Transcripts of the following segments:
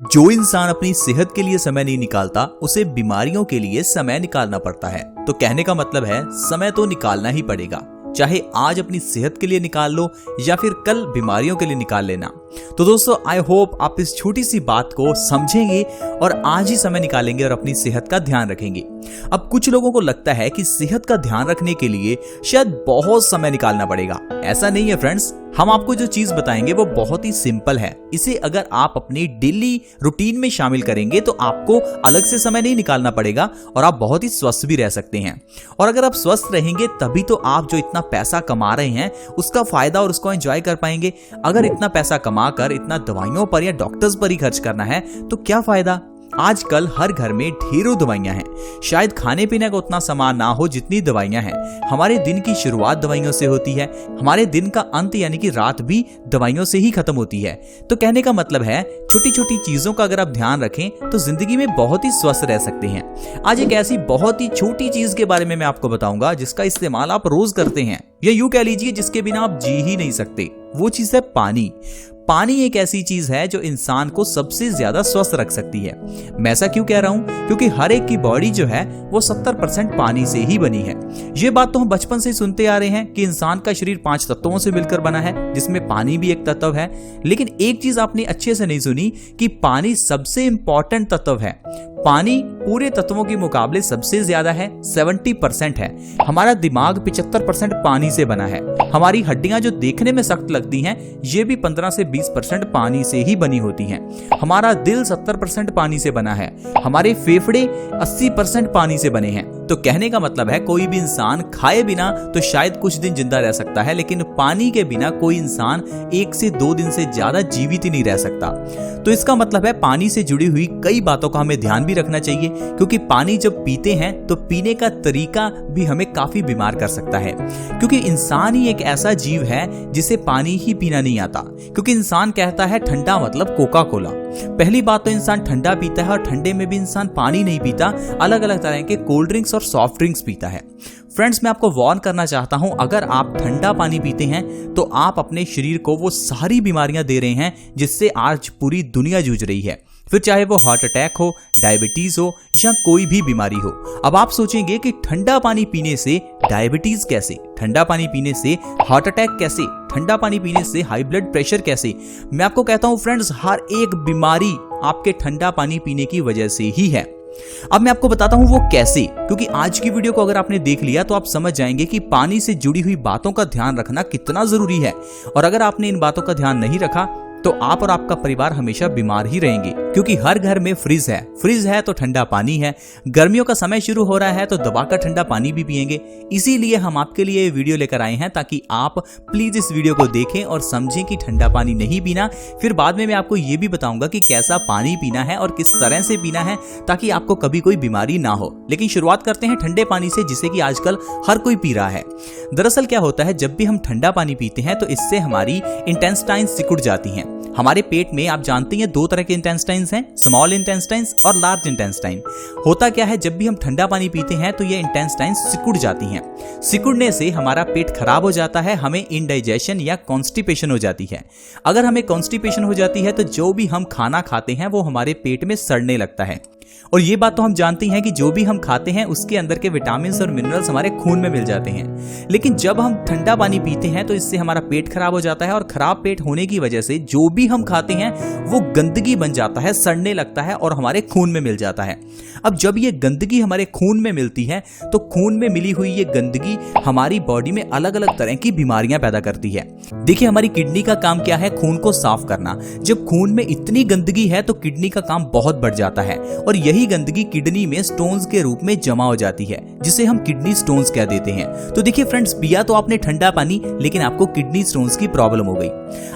जो इंसान अपनी सेहत के लिए समय नहीं निकालता उसे बीमारियों के लिए समय निकालना पड़ता है। तो कहने का मतलब है समय तो निकालना ही पड़ेगा, चाहे आज अपनी सेहत के लिए निकाल लो या फिर कल बीमारियों के लिए निकाल लेना। तो दोस्तों आई होप आप इस छोटी सी बात को समझेंगे और आज ही समय निकालेंगे और अपनी सेहत का ध्यान रखेंगे। अब कुछ लोगों को लगता है कि सेहत का ध्यान रखने के लिए शायद बहुत समय निकालना पड़ेगा। ऐसा नहीं है फ्रेंड्स, हम आपको जो चीज बताएंगे वो बहुत ही सिंपल है। इसे अगर आप अपनी डेली रूटीन में शामिल करेंगे तो आपको अलग से समय नहीं निकालना पड़ेगा और आप बहुत ही स्वस्थ भी रह सकते हैं। और अगर आप स्वस्थ रहेंगे तभी तो आप जो इतना पैसा कमा रहे हैं उसका फायदा और उसको एंजॉय कर पाएंगे। अगर इतना पैसा कमाकर इतना दवाइयों पर या डॉक्टर्स पर ही खर्च करना है तो क्या फायदा। आजकल हर घर में ढेरों दवाइयां हैं। शायद खाने पीने का उतना सामान ना हो जितनी दवाइयां हैं। हमारे दिन की शुरुआत दवाइयों से होती है, हमारे दिन का अंत यानी कि रात भी दवाइयों से ही खत्म होती है। तो कहने का मतलब है छोटी छोटी चीजों का अगर आप ध्यान रखें तो जिंदगी में बहुत ही स्वस्थ रह सकते हैं। आज एक ऐसी बहुत ही छोटी चीज के बारे में मैं आपको बताऊंगा जिसका इस्तेमाल आप रोज करते हैं, या यूं कह लीजिए जिसके बिना आप जी ही नहीं सकते। वो चीज है पानी। पानी एक ऐसी चीज है जो इंसान को सबसे ज्यादा स्वस्थ रख सकती है। मैं ऐसा क्यों कह रहा हूं? क्योंकि हर एक की बॉडी जो है वो 70% पानी से ही बनी है। ये बात तो हम बचपन से सुनते आ रहे हैं कि इंसान का शरीर 5 तत्वों से मिलकर बना है, जिसमें पानी भी एक तत्व है। लेकिन एक चीज आपने अच्छे से नहीं सुनी कि पानी सबसे इंपॉर्टेंट तत्व है। पानी पूरे तत्वों के मुकाबले सबसे ज्यादा है, 70% है। हमारा दिमाग 75% पानी से बना है। हमारी हड्डियां जो देखने में सख्त लगती हैं ये भी 15 से 20% पानी से ही बनी होती हैं। हमारा दिल 70% पानी से बना है। हमारे फेफड़े 80% पानी से बने हैं। तो कहने का मतलब है कोई भी इंसान खाए बिना तो शायद कुछ दिन जिंदा रह सकता है, लेकिन पानी के बिना कोई इंसान 1 से 2 दिन से ज्यादा जीवित ही नहीं रह सकता। तो इसका मतलब है पानी से जुड़ी हुई कई बातों का हमें ध्यान भी रखना चाहिए, क्योंकि पानी जब पीते हैं तो पीने का तरीका भी हमें काफी बीमार कर सकता है। क्योंकि इंसान ही एक ऐसा जीव है जिसे पानी ही पीना नहीं आता। क्योंकि इंसान कहता है ठंडा मतलब कोका कोला। पहली बात तो इंसान ठंडा पीता है और ठंडे में भी इंसान पानी नहीं पीता, अलग अलग तरह के कोल्ड ड्रिंक्स और सॉफ्ट ड्रिंक्स पीता है। फ्रेंड्स मैं आपको वार्न करना चाहता हूं, अगर आप ठंडा पानी पीते हैं तो आप अपने शरीर को वो सारी बीमारियां दे रहे हैं जिससे आज पूरी दुनिया जूझ रही है। फिर चाहे वो हार्ट अटैक हो, डायबिटीज हो या कोई भी बीमारी हो। अब आप सोचेंगे कि ठंडा पानी पीने से डायबिटीज कैसे, ठंडा पानी पीने से हार्ट अटैक कैसे, ठंडा पानी पीने से हाई ब्लड प्रेशर कैसे। मैं आपको कहता हूं फ्रेंड्स, हर एक बीमारी आपके ठंडा पानी पीने की वजह से ही है। अब मैं आपको बताता हूं वो कैसे, क्योंकि आज की वीडियो को अगर आपने देख लिया तो आप समझ जाएंगे कि पानी से जुड़ी हुई बातों का ध्यान रखना कितना जरूरी है। और अगर आपने इन बातों का ध्यान नहीं रखा तो आप और आपका परिवार हमेशा बीमार ही रहेंगे। क्योंकि हर घर में फ्रिज है तो ठंडा पानी है। गर्मियों का समय शुरू हो रहा है तो दबाकर ठंडा पानी भी पिएंगे। इसीलिए हम आपके लिए ये वीडियो लेकर आए हैं ताकि आप प्लीज इस वीडियो को देखें और समझें कि ठंडा पानी नहीं पीना। फिर बाद में मैं आपको ये भी बताऊंगा कि कैसा पानी पीना है और किस तरह से पीना है ताकि आपको कभी कोई बीमारी ना हो। लेकिन शुरुआत करते हैं ठंडे पानी से, जिसे कि आजकल हर कोई पी रहा है। दरअसल क्या होता है, जब भी हम ठंडा पानी पीते हैं तो इससे हमारी इंटेस्टाइन सिकुड़ जाती हैं। हमारे पेट में आप जानते हैं 2 तरह के इंटेस्टाइन्स हैं, स्मॉल इंटेस्टाइन्स और लार्ज इंटेस्टाइन। होता क्या है, जब भी हम ठंडा पानी पीते हैं तो ये इंटेस्टाइन सिकुड़ जाती हैं। सिकुड़ने से हमारा पेट खराब हो जाता है, हमें इंडाइजेशन या कॉन्स्टिपेशन हो जाती है। अगर हमें कॉन्स्टिपेशन हो जाती है तो जो भी हम खाना खाते हैं वो हमारे पेट में सड़ने लगता है। और ये बात तो हम जानते हैं कि जो भी हम खाते हैं उसके अंदर के विटामिन और मिनरल्स हमारे खून में मिल जाते हैं। लेकिन जब हम ठंडा पानी पीते हैं तो इससे हमारा पेट खराब हो जाता है और खराब पेट होने की वजह से जो भी हम खाते हैं वो गंदगी बन जाता है, सड़ने लगता है और हमारे खून में मिल जाता है। अब जब ये गंदगी हमारे खून में मिलती है तो खून में मिली हुई ये गंदगी हमारी बॉडी में अलग अलग तरह की बीमारियां पैदा करती है। देखिए हमारी किडनी का काम क्या है, खून को साफ करना। जब खून में इतनी गंदगी है तो किडनी का काम बहुत बढ़ जाता है और यही गंदगी किडनी में स्टोन्स के रूप में जमा हो जाती है, जिसे हम किडनी स्टोन्स कह देते हैं। तो देखिए फ्रेंड्स, पिया तो आपने ठंडा पानी, लेकिन आपको किडनी स्टोन्स की प्रॉब्लम हो गई।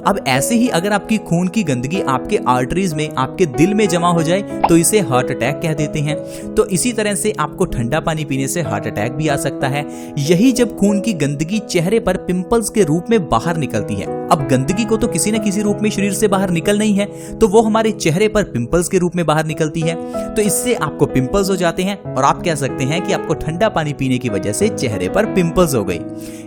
अब ऐसे ही अगर आपकी खून की गंदगी आपके आर्टरीज में, आपके दिल में जमा हो जाए तो इसे हार्ट अटैक कह देते हैं। तो इसी तरह से आपको ठंडा पानी पीने से हार्ट अटैक भी आ सकता है। यही जब खून की गंदगी चेहरे पर पिंपल्स के रूप में बाहर निकलती है। अब गंदगी को तो किसी न किसी रूप में शरीर से बाहर निकलना ही है, तो वो हमारे चेहरे पर पिंपल्स के रूप में बाहर निकलती है। तो इससे आपको पिंपल्स हो जाते हैं और आप कह सकते हैं कि आपको ठंडा पानी पीने की वजह से चेहरे पर पिंपल्स हो गई।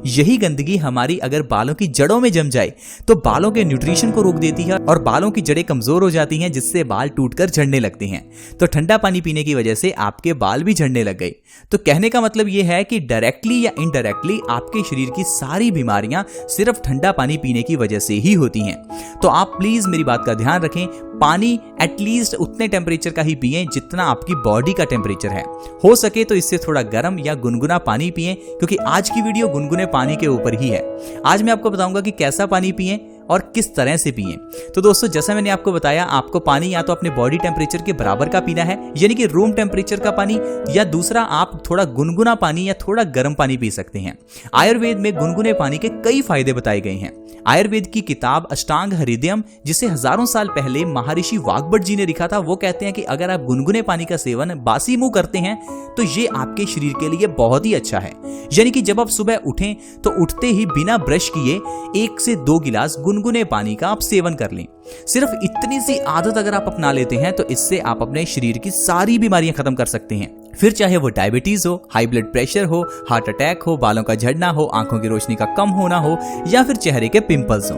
यही गंदगी हमारी अगर बालों की जड़ों में जम जाए तो बालों के न्यूट्रिशन को रोक देती है और बालों की जड़ें कमजोर हो जाती हैं, जिससे बाल टूटकर झड़ने लगते हैं। तो ठंडा पानी पीने की वजह से आपके बाल भी झड़ने लग गए। तो कहने का मतलब यह है कि डायरेक्टली या इनडायरेक्टली आपके शरीर की सारी बीमारियां सिर्फ ठंडा पानी पीने की वजह से ही होती हैं। तो आप प्लीज मेरी बात का ध्यान रखें, पानी एटलीस्ट उतने टेम्परेचर का ही पिएं जितना आपकी बॉडी का टेम्परेचर है। हो सके तो इससे थोड़ा गर्म या गुनगुना पानी पिएं, क्योंकि आज की वीडियो गुनगुने पानी के ऊपर ही है। आज मैं आपको बताऊंगा कि कैसा पानी पिएं और किस तरह से पिएं। तो दोस्तों, जैसा मैंने आपको बताया, आपको पानी या तो अपने बॉडी टेम्परेचर के बराबर का पीना है, यानी कि रूम टेम्परेचर का पानी, या दूसरा आप थोड़ा गुनगुना पानी या थोड़ा गर्म पानी पी सकते हैं। आयुर्वेद में गुनगुने पानी के कई फायदे बताए गए हैं। आयुर्वेद की किताब अष्टांग हृदयम, जिसे हजारों साल पहले महर्षि वाग्भट जी ने लिखा था, वो कहते हैं कि अगर आप गुनगुने पानी का सेवन बासी मुंह करते हैं तो ये आपके शरीर के लिए बहुत ही अच्छा है। यानी कि जब आप सुबह उठें तो उठते ही बिना ब्रश किए 1 से 2 गिलास गुनगुने पानी का आप सेवन कर लें। सिर्फ इतनी सी आदत अगर आप अपना लेते हैं तो इससे आप अपने शरीर की सारी बीमारियां खत्म कर सकते हैं। फिर चाहे वो डायबिटीज हो, हाई ब्लड प्रेशर हो, हार्ट अटैक हो, बालों का झड़ना हो, आंखों की रोशनी का कम होना हो, या फिर चेहरे के पिंपल्स हो।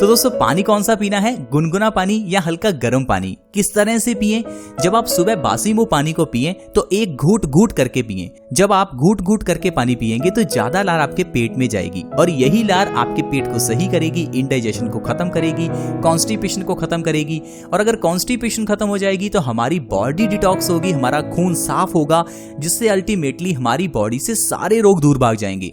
तो दोस्तों, पानी कौन सा पीना है, गुनगुना पानी या हल्का गर्म पानी? किस तरह से पिएं? जब आप सुबह बासी मुंह पानी को पिएं तो एक घूट घूट करके पिएं। जब आप घूट घूट करके पानी पिएंगे तो ज्यादा लार आपके पेट में जाएगी और यही लार आपके पेट को सही करेगी, इंडाइजेशन को खत्म करेगी, कॉन्स्टिपेशन को खत्म करेगी। और अगर कॉन्स्टिपेशन खत्म हो जाएगी तो हमारी बॉडी डिटॉक्स होगी, हमारा खून साफ होगा, जिससे अल्टीमेटली हमारी बॉडी से सारे रोग दूर भाग जाएंगे।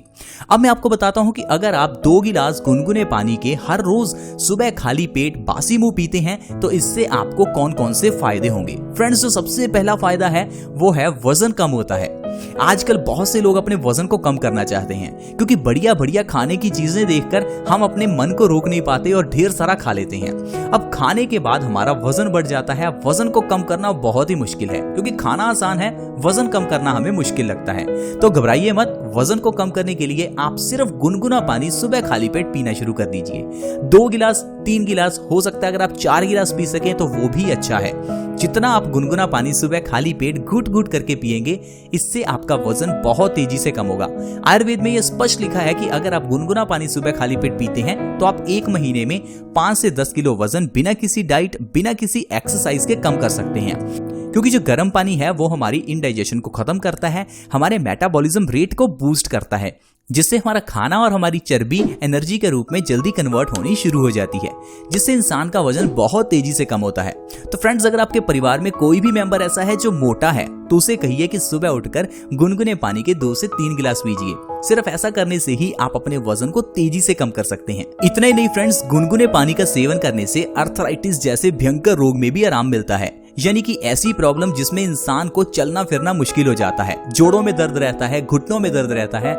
अब मैं आपको बताता हूं कि अगर आप 2 गिलास गुनगुने पानी के हर रोज सुबह खाली पेट बासी मुंह पीते हैं तो इससे आपको कौन कौन से फायदे होंगे। फ्रेंड्स, जो सबसे पहला फायदा है वो है वजन कम होता है। आजकल बहुत से लोग अपने वजन को कम करना चाहते हैं, क्योंकि बढ़िया बढ़िया खाने की चीजें देखकर हम अपने मन को रोक नहीं पाते और ढेर सारा खा लेते हैं। अब खाने के बाद हमारा वजन बढ़ जाता है। अब वजन को कम करना बहुत ही मुश्किल है, क्योंकि खाना आसान है, वजन कम करना हमें मुश्किल लगता है। तो घबराइए मत, वजन को कम करने के लिए आप सिर्फ गुनगुना पानी सुबह खाली पेट पीना शुरू कर दीजिए। 2 गिलास, 3 गिलास, हो सकता है अगर आप 4 गिलास पी सकें तो वो भी अच्छा है। जितना आप गुनगुना पानी सुबह खाली पेट घूट घूट करके पिएंगे, इससे आपका वजन बहुत तेजी से कम होगा। आयुर्वेद में यह स्पष्ट लिखा है कि अगर आप गुनगुना पानी सुबह खाली पेट पीते हैं तो आप 1 महीने में 5 से 10 किलो वजन बिना किसी डाइट, बिना किसी एक्सरसाइज के कम कर सकते हैं। क्योंकि जो गर्म पानी है वो हमारी इंडाइजेशन को खत्म करता है, हमारे मेटाबॉलिज्म रेट को बूस्ट करता है, जिससे हमारा खाना और हमारी चर्बी एनर्जी के रूप में जल्दी कन्वर्ट होनी शुरू हो जाती है, जिससे इंसान का वजन बहुत तेजी से कम होता है। तो फ्रेंड्स, अगर आपके परिवार में कोई भी मेंबर ऐसा है जो मोटा है तो उसे कहिए कि सुबह उठकर गुनगुने पानी के 2 से 3 गिलास पीजिए। सिर्फ ऐसा करने से ही आप अपने वजन को तेजी से कम कर सकते हैं। इतना ही नहीं फ्रेंड्स, गुनगुने पानी का सेवन करने से अर्थराइटिस जैसे भयंकर रोग में भी आराम मिलता है, यानी कि ऐसी प्रॉब्लम जिसमें इंसान को चलना फिरना मुश्किल हो जाता है, जोड़ों में दर्द रहता है, घुटनों में दर्द रहता है।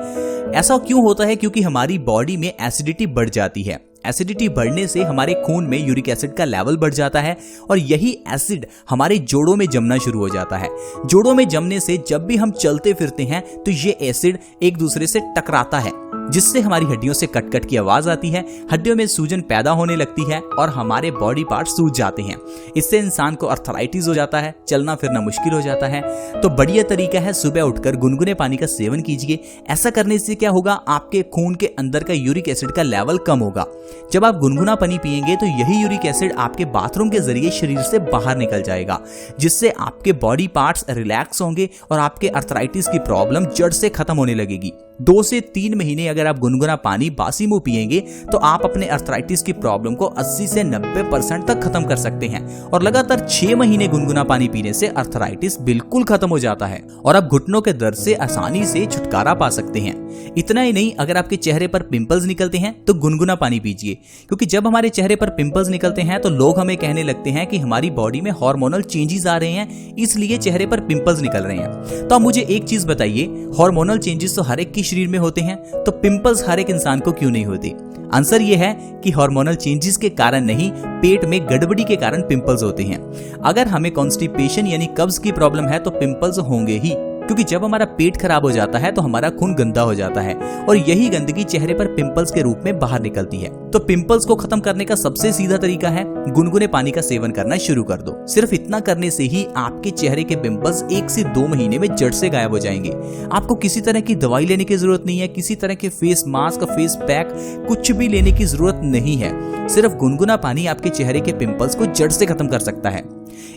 ऐसा क्यों होता है? क्योंकि हमारी बॉडी में एसिडिटी बढ़ जाती है। एसिडिटी बढ़ने से हमारे खून में यूरिक एसिड का लेवल बढ़ जाता है और यही एसिड हमारे जोड़ों में जमना शुरू हो जाता है। जोड़ों में जमने से जब भी हम चलते फिरते हैं तो ये एसिड एक दूसरे से टकराता है, जिससे हमारी हड्डियों से कट कट की आवाज आती है, हड्डियों में सूजन पैदा होने लगती है और हमारे बॉडी पार्ट सूज जाते हैं। इससे इंसान को अर्थराइटिस हो जाता है, चलना फिरना मुश्किल हो जाता है। तो बढ़िया तरीका है, सुबह उठकर गुनगुने पानी का सेवन कीजिए। ऐसा करने से क्या होगा, आपके खून के अंदर का यूरिक एसिड का लेवल कम होगा। जब आप गुनगुना पानी पिएंगे तो यही यूरिक एसिड आपके बाथरूम के जरिए शरीर से बाहर निकल जाएगा, जिससे आपके बॉडी पार्ट्स रिलैक्स होंगे और आपके अर्थराइटिस की प्रॉब्लम जड़ से खत्म होने लगेगी। 2 से 3 महीने अगर आप गुनगुना पानी बासी मुंह पिएंगे तो आप अपने अर्थराइटिस की प्रॉब्लम को 80 से 90% तक खत्म कर सकते हैं। और लगातार 6 महीने गुनगुना पानी पीने से अर्थराइटिस बिल्कुल खत्म हो जाता है और आप घुटनों के दर्द से आसानी से छुटकारा पा सकते हैं। इतना ही नहीं, अगर आपके चेहरे पर पिंपल्स निकलते हैं तो गुनगुना पानी पीजिए, क्योंकि जब हमारे चेहरे पर पिंपल्स निकलते हैं तो लोग हमें कहने लगते हैं कि हमारी बॉडी में हार्मोनल चेंजेस आ रहे हैं, इसलिए चेहरे पर पिंपल्स निकल रहे हैं। तो आप मुझे एक चीज बताइए, हार्मोनल चेंजेस तो हर एक के शरीर में होते हैं, तो पिंपल्स हर एक इंसान को क्यों नहीं होते? आंसर ये है कि हार्मोनल चेंजेस के कारण नहीं, पेट में गड़बड़ी के कारण पिंपल्स होते हैं। अगर हमें कॉन्स्टिपेशन यानी कब्ज की प्रॉब्लम है तो पिंपल्स होंगे ही। क्योंकि जब हमारा पेट खराब हो जाता है तो हमारा खून गंदा हो जाता है और यही गंदगी चेहरे पर पिंपल्स के रूप में बाहर निकलती है। तो पिंपल्स को खत्म करने का सबसे सीधा तरीका है गुनगुने पानी का सेवन करना शुरू कर दो। सिर्फ इतना करने से ही आपके चेहरे के पिंपल्स 1 से 2 महीने में जड़ से गायब हो जाएंगे। आपको किसी तरह की दवाई लेने की जरूरत नहीं है, किसी तरह के फेस मास्क, फेस पैक कुछ भी लेने की जरूरत नहीं है। सिर्फ गुनगुना पानी आपके चेहरे के पिंपल्स को जड़ से खत्म कर सकता है।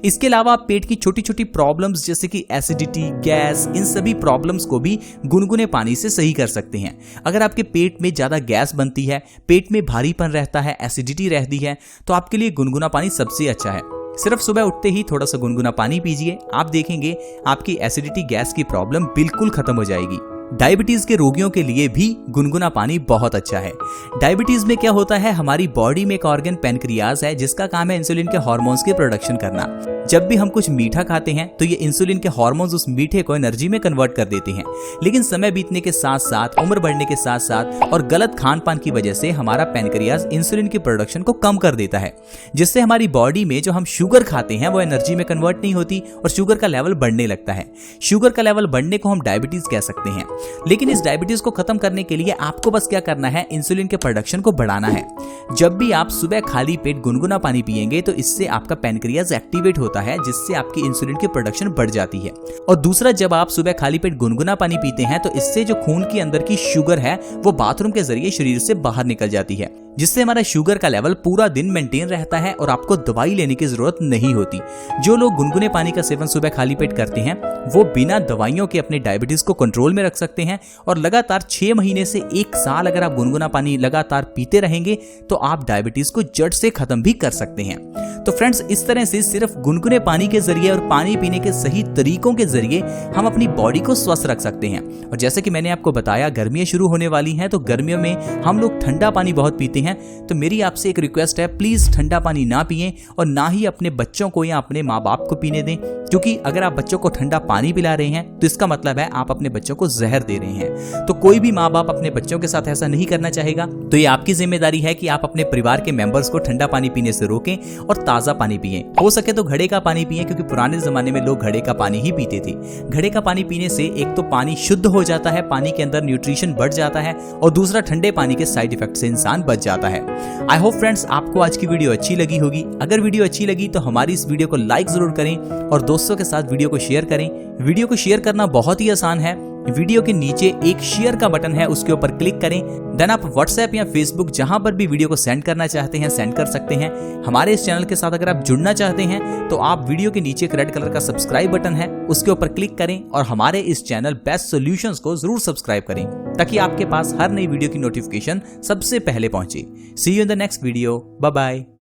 इसके अलावा आप पेट की छोटी छोटी प्रॉब्लम्स जैसे कि एसिडिटी, गैस, इन सभी प्रॉब्लम्स को भी गुनगुने पानी से सही कर सकते हैं। अगर आपके पेट में ज्यादा गैस बनती है, पेट में भारीपन रहता है, एसिडिटी रहती है, तो आपके लिए गुनगुना पानी सबसे अच्छा है। सिर्फ सुबह उठते ही थोड़ा सा गुनगुना पानी पीजिए, आप देखेंगे आपकी एसिडिटी, गैस की प्रॉब्लम बिल्कुल खत्म हो जाएगी। डायबिटीज के रोगियों के लिए भी गुनगुना पानी बहुत अच्छा है। डायबिटीज में क्या होता है, हमारी बॉडी में एक ऑर्गन पैनक्रियाज है जिसका काम है इंसुलिन के हार्मोन्स की प्रोडक्शन करना। जब भी हम कुछ मीठा खाते हैं तो ये इंसुलिन के हार्मोन्स उस मीठे को एनर्जी में कन्वर्ट कर देते हैं। लेकिन समय बीतने के साथ साथ, उम्र बढ़ने के साथ साथ और गलत खान पान की वजह से हमारा पैनक्रियाज इंसुलिन की प्रोडक्शन को कम कर देता है, जिससे हमारी बॉडी में जो हम शुगर खाते हैं वो एनर्जी में कन्वर्ट नहीं होती और शुगर का लेवल बढ़ने लगता है। शुगर का लेवल बढ़ने को हम डायबिटीज कह सकते हैं। लेकिन इस डायबिटीज को खत्म करने के लिए आपको बस क्या करना है, इंसुलिन के प्रोडक्शन को बढ़ाना है। जब भी आप सुबह खाली पेट गुनगुना पानी पिएंगे तो इससे आपका पैनक्रियाज एक्टिवेट होता है, जिससे आपकी इंसुलिन की प्रोडक्शन बढ़ जाती है। और दूसरा, जब आप सुबह खाली पेट गुनगुना पानी पीते हैं तो इससे जो खून के अंदर की शुगर है वो बाथरूम के जरिए शरीर से बाहर निकल जाती है, जिससे हमारा शुगर का लेवल पूरा दिन मेंटेन रहता है और आपको दवाई लेने की जरूरत नहीं होती। जो लोग गुनगुने पानी का सेवन सुबह खाली पेट करते हैं वो बिना दवाइयों के अपने डायबिटीज को कंट्रोल में रख सकते हैं और लगातार 6 महीने से 1 साल अगर आप गुनगुना पानी लगातार पीते रहेंगे तो आप डायबिटीज को जड़ से खत्म भी कर सकते हैं। तो फ्रेंड्स, इस तरह से सिर्फ गुनगुने पानी के जरिए और पानी पीने के सही तरीकों के जरिए हम अपनी बॉडी को स्वस्थ रख सकते हैं। और जैसे कि मैंने आपको बताया, गर्मियां शुरू होने वाली हैं तो गर्मियों में हम लोग ठंडा पानी बहुत पीते हैं। तो मेरी आपसे एक रिक्वेस्ट है, प्लीज ठंडा पानी ना पिएं और ना ही अपने बच्चों को या अपने माँ बाप को पीने दें, क्योंकि अगर आप बच्चों को ठंडा पानी पिला रहे हैं तो इसका मतलब है आप अपने बच्चों को जहर दे रहे हैं। तो कोई भी माँ बाप अपने बच्चों के साथ ऐसा नहीं करना चाहेगा। तो ये आपकी जिम्मेदारी है कि आप अपने परिवार के मेंबर्स को ठंडा पानी पीने से रोकें और ताजा पानी पिएं। हो सके तो घड़े का पानी पिएं, क्योंकि पुराने जमाने में लोग घड़े का पानी ही पीते थे। घड़े का पानी पीने से एक तो पानी शुद्ध हो जाता है, पानी के अंदर न्यूट्रिशन बढ़ जाता है, और दूसरा ठंडे पानी के साइड इफेक्ट से इंसान बच जाता है। आई होप फ्रेंड्स आपको आज की वीडियो अच्छी लगी होगी। अगर वीडियो अच्छी लगी तो हमारी इस वीडियो को लाइक जरूर करें और दोस्तों के साथ वीडियो को शेयर करें। वीडियो को शेयर करना बहुत ही आसान है। वीडियो के नीचे एक शेयर का बटन है, उसके ऊपर क्लिक करें। देन आप व्हाट्सएप या फेसबुक जहां पर भी वीडियो को सेंड करना चाहते हैं सेंड कर सकते हैं। हमारे इस चैनल के साथ अगर आप जुड़ना चाहते हैं तो आप वीडियो के नीचे एक रेड कलर का सब्सक्राइब बटन है, उसके ऊपर क्लिक करें और हमारे इस चैनल बेस्ट सॉल्यूशंस को जरूर सब्सक्राइब करें, ताकि आपके पास हर नई वीडियो की नोटिफिकेशन सबसे पहले पहुंचे। See you in the next video. Bye bye.